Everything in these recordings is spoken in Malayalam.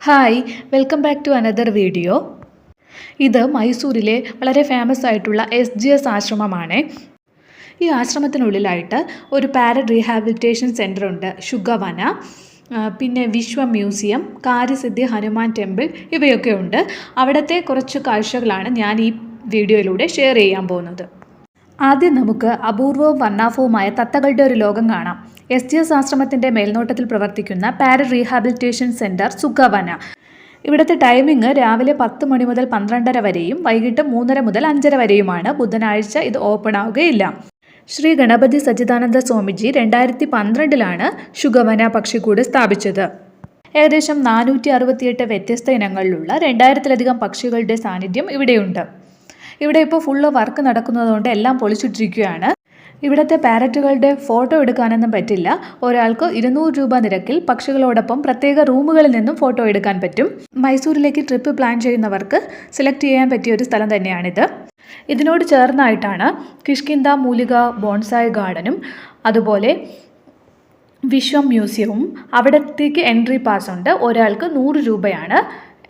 Hi welcome back to another video. ഇത് മൈസൂരിലെ വളരെ ഫേമസ് ആയിട്ടുള്ള SGS ആശ്രമമാണ്. ഈ ആശ്രമത്തിനുള്ളിലായിട്ട് ഒരു പാരഡ് റീഹാബിലിറ്റേഷൻ സെൻ്റർ ഉണ്ട്, ശുഗവന, പിന്നെ വിശ്വ മ്യൂസിയം, കാര്യസിദ്ധി ഹനുമാൻ ടെമ്പിൾ ഇവയൊക്കെ ഉണ്ട്. അവിടുത്തെ കുറച്ച് കാഴ്ചകളാണ് ഞാൻ ഈ വീഡിയോയിലൂടെ ഷെയർ ചെയ്യാൻ പോകുന്നത്. ആദ്യം നമുക്ക് അപൂർവവും വർണ്ണാഭവുമായ തത്തകളുടെ ഒരു ലോകം കാണാം. SGS ആശ്രമത്തിൻ്റെ മേൽനോട്ടത്തിൽ പ്രവർത്തിക്കുന്ന പാരഡ് റീഹാബിലിറ്റേഷൻ സെൻറ്റർ സുഗവന. ഇവിടുത്തെ ടൈമിംഗ് രാവിലെ 10 മണി മുതൽ 12:30 വരെയും വൈകിട്ട് 3:30 മുതൽ 5:30 വരെയുമാണ്. ബുധനാഴ്ച ഇത് ഓപ്പൺ ആവുകയില്ല. ശ്രീ ഗണപതി സച്ചിദാനന്ദ സ്വാമിജി 2012 ശുഗവന പക്ഷിക്കൂട് സ്ഥാപിച്ചത്. ഏകദേശം 468 വ്യത്യസ്ത ഇനങ്ങളിലുള്ള 2000-ലധികം പക്ഷികളുടെ സാന്നിധ്യം ഇവിടെയുണ്ട്. ഇവിടെ ഇപ്പോൾ ഫുള്ള് വർക്ക് നടക്കുന്നതുകൊണ്ട് എല്ലാം പൊളിച്ചിട്ടിരിക്കുകയാണ്. ഇവിടുത്തെ പാരറ്റുകളുടെ ഫോട്ടോ എടുക്കാനൊന്നും പറ്റില്ല. ഒരാൾക്ക് 200 രൂപ നിരക്കിൽ പക്ഷികളോടൊപ്പം പ്രത്യേക റൂമുകളിൽ നിന്നും ഫോട്ടോ എടുക്കാൻ പറ്റും. മൈസൂരിലേക്ക് ട്രിപ്പ് പ്ലാൻ ചെയ്യുന്നവർക്ക് സെലക്ട് ചെയ്യാൻ പറ്റിയ ഒരു സ്ഥലം തന്നെയാണിത്. ഇതിനോട് ചേർന്നായിട്ടാണ് കിഷ്കിന്ത മൂലിക ബോൺസായ് ഗാർഡനും അതുപോലെ വിശ്വം മ്യൂസിയവും. അവിടത്തേക്ക് എൻട്രി പാസ് ഉണ്ട്. ഒരാൾക്ക് 100 രൂപയാണ്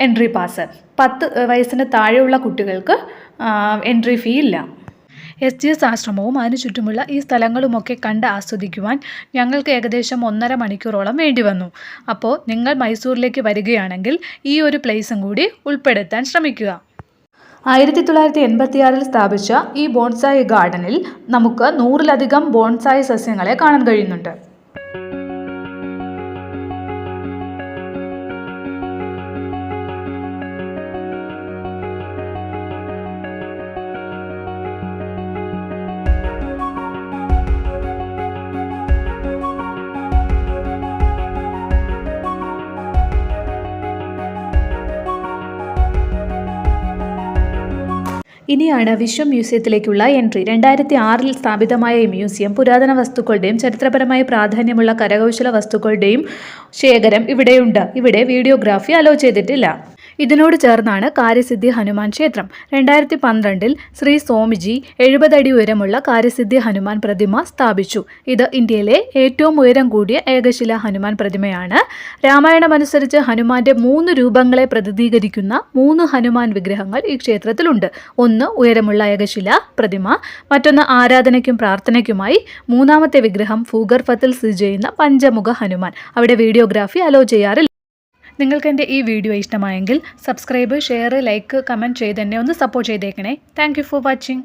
എൻട്രി പാസ്. 10 വയസ്സിന് താഴെയുള്ള കുട്ടികൾക്ക് എൻട്രി ഫീ ഇല്ല. SGS ആശ്രമവും അതിനു ചുറ്റുമുള്ള ഈ സ്ഥലങ്ങളുമൊക്കെ കണ്ട് ആസ്വദിക്കുവാൻ ഞങ്ങൾക്ക് ഏകദേശം 1.5 മണിക്കൂറോളം വേണ്ടി വന്നു. അപ്പോൾ നിങ്ങൾ മൈസൂരിലേക്ക് വരികയാണെങ്കിൽ ഈ ഒരു പ്ലേസും കൂടി ഉൾപ്പെടുത്താൻ ശ്രമിക്കുക. 1986 സ്ഥാപിച്ച ഈ ബോൺസായി ഗാർഡനിൽ നമുക്ക് 100-ലധികം ബോൺസായി സസ്യങ്ങളെ കാണാൻ കഴിയുന്നുണ്ട്. ഇനിയാണ് വിശ്വം മ്യൂസിയത്തിലേക്കുള്ള എൻട്രി. 2006 സ്ഥാപിതമായ ഈ മ്യൂസിയം പുരാതന വസ്തുക്കളുടെയും ചരിത്രപരമായി പ്രാധാന്യമുള്ള കരകൗശല വസ്തുക്കളുടെയും ശേഖരം ഇവിടെയുണ്ട്. ഇവിടെ വീഡിയോഗ്രാഫി അലോ ചെയ്തിട്ടില്ല. ഇതിനോട് ചേർന്നാണ് കാര്യസിദ്ധി ഹനുമാൻ ക്ഷേത്രം. 2012 ശ്രീ സ്വാമിജി 70 അടി ഉയരമുള്ള കാര്യസിദ്ധി ഹനുമാൻ പ്രതിമ സ്ഥാപിച്ചു. ഇത് ഇന്ത്യയിലെ ഏറ്റവും ഉയരം കൂടിയ ഏകശില ഹനുമാൻ പ്രതിമയാണ്. രാമായണമനുസരിച്ച് ഹനുമാന്റെ 3 രൂപങ്ങളെ പ്രതിനിധീകരിക്കുന്ന 3 ഹനുമാൻ വിഗ്രഹങ്ങൾ ഈ ക്ഷേത്രത്തിലുണ്ട്. ഒന്ന് ഉയരമുള്ള ഏകശില പ്രതിമ, മറ്റൊന്ന് ആരാധനയ്ക്കും പ്രാർത്ഥനയ്ക്കുമായി, മൂന്നാമത്തെ വിഗ്രഹം ഭൂഗർഭത്തിൽ സ്ഥിതി ചെയ്യുന്ന പഞ്ചമുഖ ഹനുമാൻ. അവിടെ വീഡിയോഗ്രാഫി അലോ ചെയ്യാറില്ല. നിങ്ങൾക്ക് എൻ്റെ ഈ വീഡിയോ ഇഷ്ടമായെങ്കിൽ സബ്സ്ക്രൈബ്, ഷെയർ, ലൈക്ക്, കമൻറ്റ് ചെയ്ത് എന്നെ ഒന്ന് സപ്പോർട്ട് ചെയ്തേക്കണേ. Thank you for watching.